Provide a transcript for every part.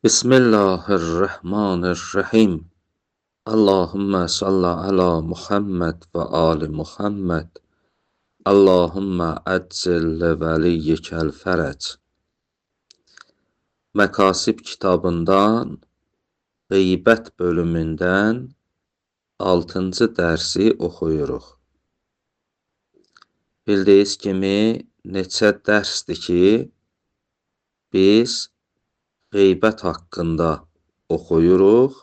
Bismillahirrahmanirrahim. Allahümme salli ala Muhammed ve ali Muhammed. Allahümme eczil li veliyyikel ferec. Məkasib kitabından Qeybət bölümündən 6-cı dərsi oxuyuruq. Bildiyiniz kimi neçə dərsdir ki, biz qeybət haqqında oxuyuruq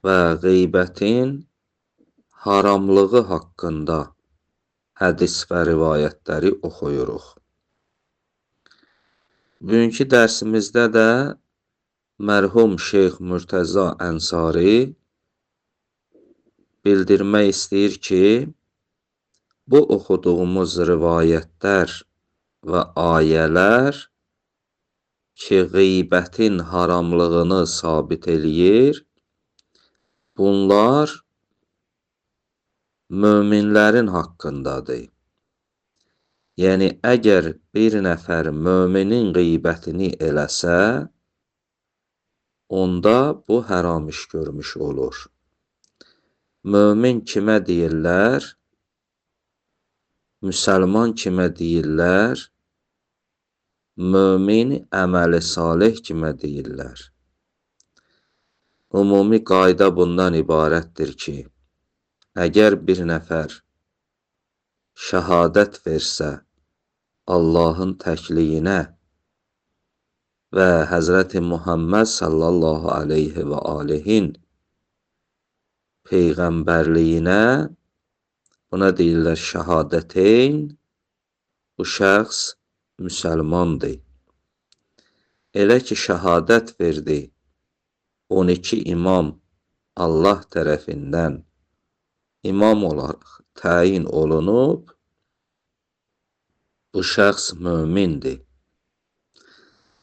və qeybətin haramlığı haqqında hədis və rivayətləri oxuyuruq. Bugünkü dərsimizdə də mərhum Şeyx Mürtəza Ənsari bildirmək istəyir ki, bu oxuduğumuz rivayətlər və ayələr ki, qeybətin haramlığını sabit eləyir, bunlar möminlərin haqqındadır. Yəni, əgər bir nəfər möminin qeybətini eləsə, onda bu haram iş görmüş olur. Mömin kimə deyirlər? Müsəlman kimə deyirlər? Mömin əməli salih kimə deyirlər? Ümumi qayda bundan ibarətdir ki, əgər bir nəfər şəhadət versə Allahın təkliyinə və Həzrəti Muhammed sallallahu aleyhi və alihin peyğəmbərliyinə, buna deyirlər şəhadəteyn, bu şəxs müsəlmandır. Elə ki, şəhadət verdi, 12 imam Allah tərəfindən imam olaraq təyin olunub, bu şəxs mömindir.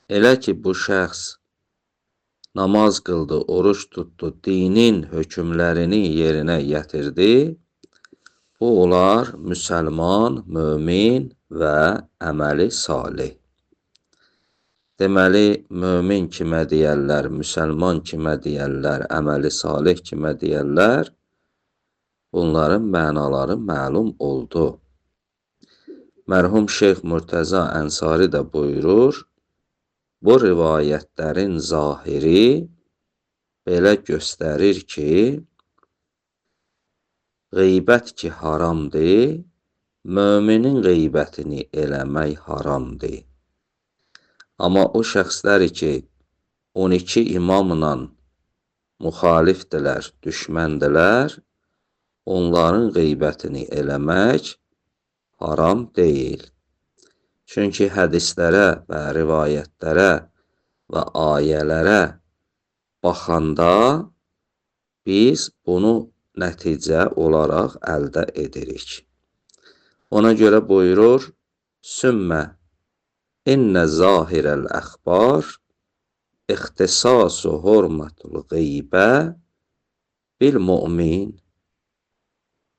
Elə ki, bu şəxs namaz qıldı, oruç tutdu, dinin hökmlərini yerinə yetirdi, bu olar müsəlman, mömin və əməli salih. Deməli, mömin kimə deyərlər, müsəlman kimə deyərlər, əməli salih kimə deyərlər, bunların mənaları məlum oldu. Mərhum Şeyx Mürtəza Ənsari də buyurur, bu rivayətlərin zahiri belə göstərir ki, qeybət ki haramdır, möminin qeybətini eləmək haramdır. Amma o şəxsləri ki, 12 imamla müxalifdirlər, düşməndilər, onların qeybətini eləmək haram deyil. Çünki hədislərə və rivayətlərə və ayələrə baxanda biz bunu nəticə olaraq əldə edirik. Ona görə buyurur, sümmə İnnə zahirəl əxbar ixtisasu hurmatul qeybə bil mümin.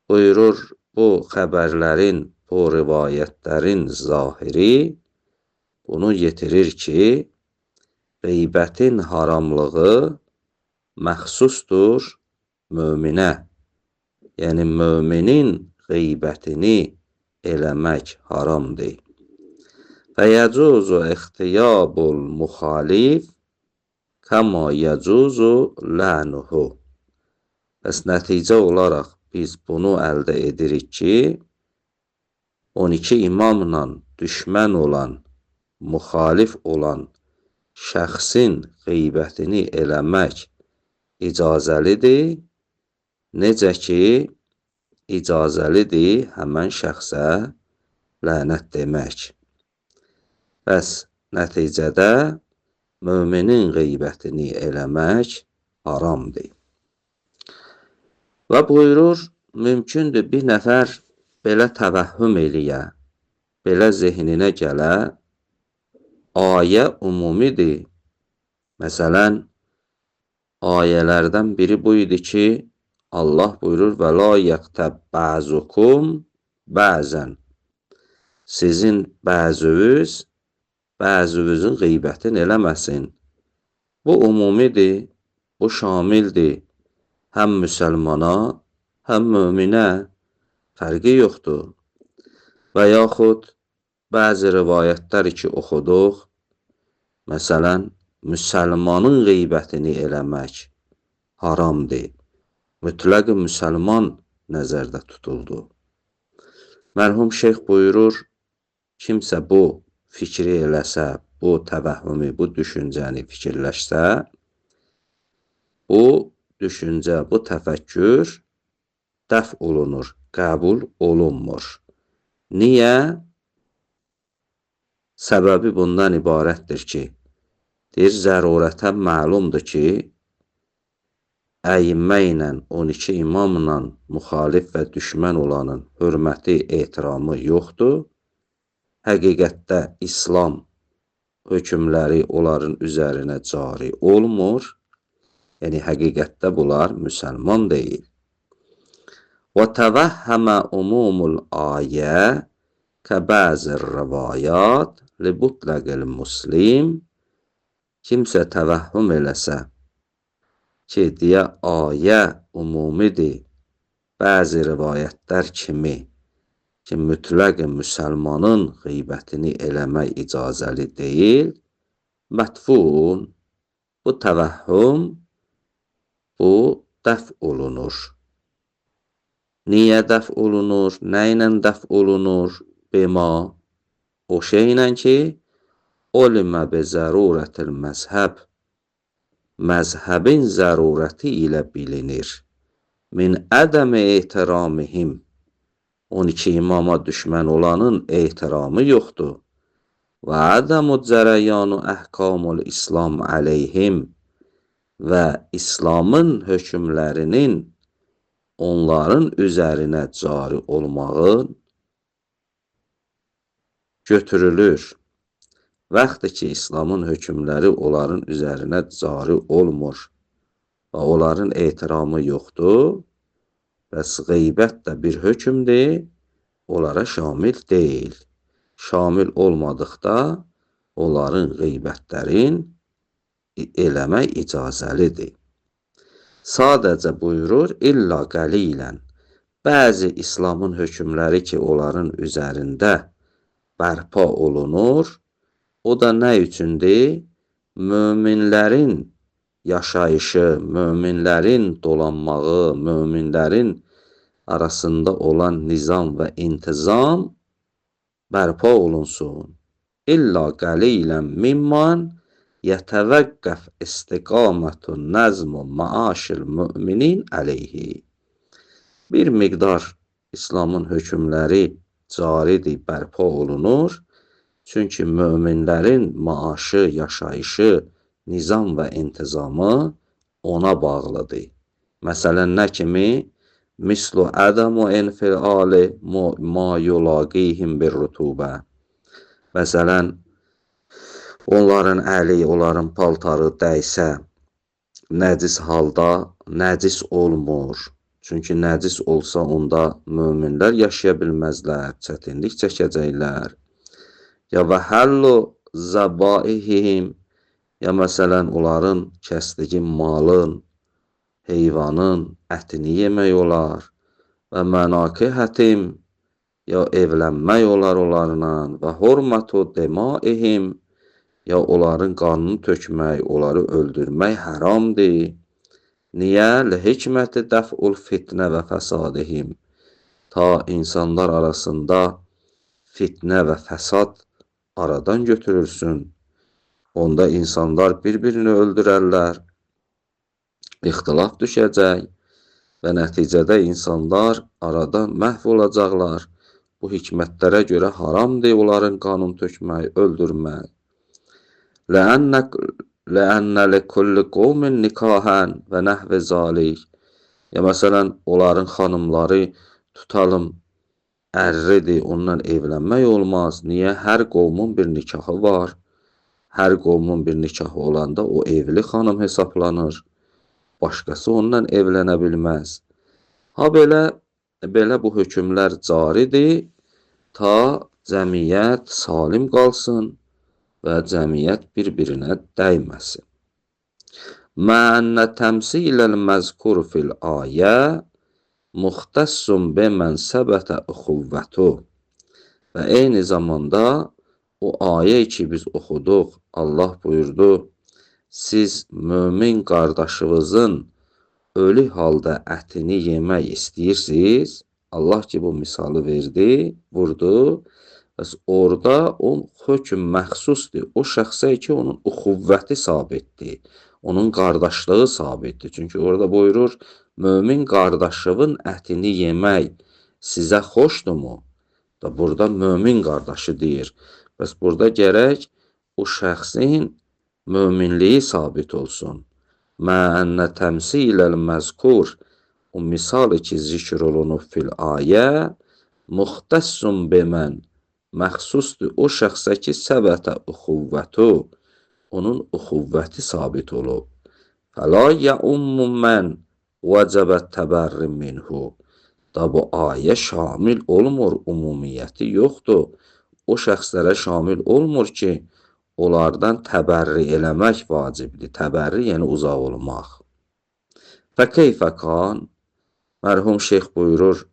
Buyurur, bu xəbərlərin, bu rivayətlərin zahiri bunu yetirir ki, qeybətin haramlığı məxsusdur möminə. Yəni, möminin qeybətini eləmək haramdır. Və yəcuzu ixtiyabul müxalif kəma yəcuzu lənuhu. Bəs nəticə olaraq biz bunu əldə edirik ki, 12 imamla düşmən olan, müxalif olan şəxsin qeybətini eləmək icazəlidir, necə ki, icazəlidir həmən şəxsə lənət demək. Bəs nəticədə möminin qeybətini eləmək haramdır. Və buyurur, mümkündür bir nəfər belə təvəhhüm eləyə, belə zehninə gələ, ayə umumidir. Məsələn, ayələrdən biri bu idi ki, Allah buyurur, və la yəqtəb bəzukum bəzən. Sizin bəziniz, bəzinizin qeybətini eləməsin. Bu umumidir, bu şamildir. Həm müsəlmana, həm möminə fərqi yoxdur. Və yaxud bəzi rivayətlər ki oxuduq, məsələn, müsəlmanın qeybətini eləmək haramdır. Mütləq müsəlman nəzərdə tutuldu. Mərhum şeyx buyurur, kimsə bu fikri eləsə, bu təvəhhümü, bu düşüncəni fikirləşsə, bu düşüncə, bu təfəkkür dəf olunur, qəbul olunmur. Niyə? Səbəbi bundan ibarətdir ki, deyir, zərurətən məlumdur ki, əyimmə ilə, 12 imamla müxalif və düşmən olanın hörməti, ehtiramı yoxdur. Həqiqətdə İslam hökmləri onların üzərinə cari olmur. Yəni, həqiqətdə bunlar müsəlman deyil. Və təvəhhəmə umumul ayə kəbəzir rəvayat li butləqil muslim. Kimsə təvəhhüm eləsə ki, deyə ayə umumidir, bəzi rivayətlər kimi ki, mütləq müsəlmanın qeybətini eləmək icazəli deyil, mətfun, bu təvəhhüm, bu dəf olunur. Niyə dəf olunur? Nə ilə dəf olunur? Bima, o şeylə ki, olimə bi zərurətil məzhəb, məzhəbin zərurəti ilə bilinir. Min ədəmi ehtiramihim, 12 imama düşmən olanın ehtiramı yoxdur. Və ədəmu cərəyanu əhkamul İslam əleyhim, və İslamın hökmlərinin onların üzərinə cari olmağın götürülür. Vaxtı ki, İslamın hökmləri onların üzərinə cari olmur və onların ehtiramı yoxdur, bəs qeybət də bir hökmdir, onlara şamil deyil. Şamil olmadıqda onların qeybətlərin eləmək icazəlidir. Sadəcə buyurur, illa qəlilən, bəzi İslamın hökmləri ki, onların üzərində bərpa olunur, o da nə üçündür? Möminlərin yaşayışı, möminlərin dolanmağı, möminlərin arasında olan nizam və intizam bərpa olunsun. İlla qəlilən mimman yətəvəqqəf istiqamətun nəzmu maaşil müminin əleyhi. Bir miqdar İslamın hökmləri caridir, bərpa olunur. Çünki möminlərin maaşı, yaşayışı, nizam və intizamı ona bağlıdır. Məsələn, nə kimi? Mislu ədəmu enfiali ma yulaqihim bir rutubə. Məsələn, onların əli, onların paltarı dəysə, nəcis halda nəcis olmur. Çünki nəcis olsa onda möminlər yaşaya bilməzlər, çətinlik çəkəcəklər. Ya və həllu zəbaihim, ya məsələn, onların kəsdiyi malın, heyvanın ətini yemək olar. Və mənakihətim, ya evlənmək olar onlarla. Və hurmatu demaihim, ya onların qanını tökmək, onları öldürmək haramdır. Niyə? Lihikməti dəf'ul fitnə və fəsadihim. Ta insanlar arasında fitnə və fəsad aradan götürülsün. Onda insanlar bir-birini öldürərlər, ixtilaf düşəcək və nəticədə insanlar aradan məhv olacaqlar. Bu hikmətlərə görə haramdır onların qanun tökmək, öldürmək. Ləənnə likulli qovmin nikahən və nəhvi zalik. Ya məsələn, onların xanımları tutalım, ərridir, ondan evlənmək olmaz. Niyə? Hər qovmun bir nikahı var. Hər qovmun bir nikahı olanda o evli xanım hesablanır. Başqası ondan evlənə bilməz. Ha belə bu hökmlər caridir, ta cəmiyyət salim qalsın və cəmiyyət bir-birinə dəyməsin. Mə ənə təmsiləl məzkur fil ayə muxtassun bimən səbətə uxuvvətu. Və eyni zamanda o ayə ki biz oxuduq, Allah buyurdu, siz mömin qardaşınızın ölü halda ətini yemək istəyirsiniz. Allah ki bu misalı verdi, vurdu. Bəs orada o hökm məxsusdur. O şəxsə ki onun uxuvvəti sabitdir. Onun qardaşlığı sabitdir. Çünki orada buyurur, mömin qardaşının ətini yemək sizə xoşdurmu? Da burada mömin qardaşı deyir. Bəs burada gərək o şəxsin möminliyi sabit olsun. Mə ənə təmsiləl məzkur, o misal ki zikr olunub fil ayə, muxtassun bimən, məxsusdur o şəxsə ki səbətə uxuvvətu, onun uxuvvəti sabit olub. Fəla yəummu mən vəcəbət təbərri minhu. Da bu ayə şamil olmur, ümumiyyəti yoxdur. O şəxslərə şamil olmur ki, onlardan təbərri eləmək vacibdir. Təbərri yəni uzaq olmaq. Fəkeyfə kan, mərhum şeyx buyurur,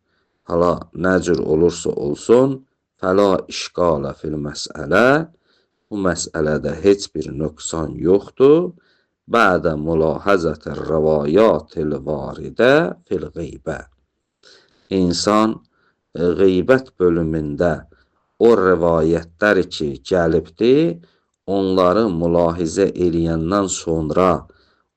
hala nə cür olursa olsun, fəla işqalə fil məsələ, bu məsələdə heç bir nöqsan yoxdur. Bədə mülahəzətə rəvayatil varidə fil qeybə. İnsan qeybət bölümündə o rəvayətlər ki gəlibdir, onları mülahizə eləyəndən sonra,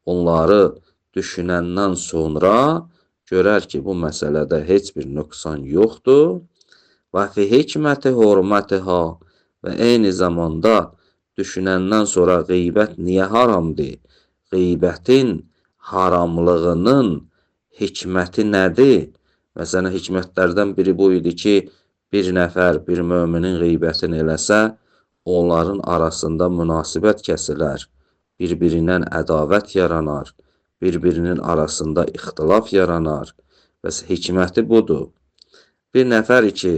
onları düşünəndən sonra görər ki, bu məsələdə heç bir nöqsan yoxdur. Və fi hikməti hurmətiha, və eyni zamanda düşünəndən sonra qeybət niyə haramdır? Qeybətin haramlığının hikməti nədir? Məsələn, hikmətlərdən biri bu idi ki, bir nəfər bir möminin qeybətini eləsə, onların arasında münasibət kəsilər, bir-birindən ədavət yaranar, bir-birinin arasında ixtilaf yaranar. Bəs hikməti budur. Bir nəfər ki,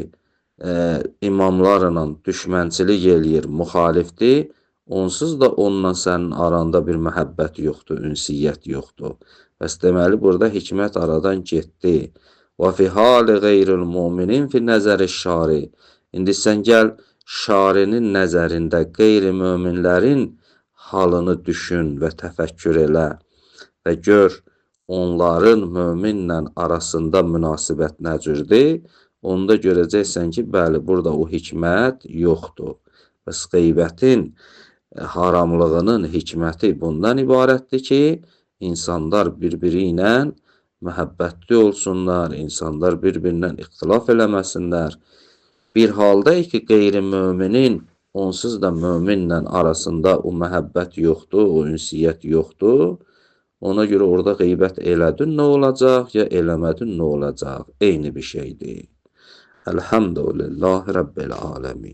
imamlarla düşmənçilik eləyir, müxalifdir, onsuz da onunla sənin aranda bir məhəbbət yoxdur, ünsiyyət yoxdur. Bəs deməli, burada hikmət aradan getdi. Və fi hali qeyril müminin fi nəzəri şari. İndi sən gəl, şarinin nəzərində qeyri-möminlərin halını düşün və təfəkkür elə və gör, onların möminlə arasında münasibət nə cürdür? Onda görəcəksən ki, bəli, burada o hikmət yoxdur. Bəs qeybətin haramlığının hikməti bundan ibarətdir ki, insanlar bir-biri ilə məhəbbətli olsunlar, insanlar bir-birindən ixtilaf eləməsinlər. Bir halda ki, qeyri-möminin onsuz da möminlə arasında o məhəbbət yoxdur, o ünsiyyət yoxdur. Ona görə orada qeybət elədin nə olacaq, ya eləmədin nə olacaq? Eyni bir şeydir. Elhamdülillahi Rabbil aləmin.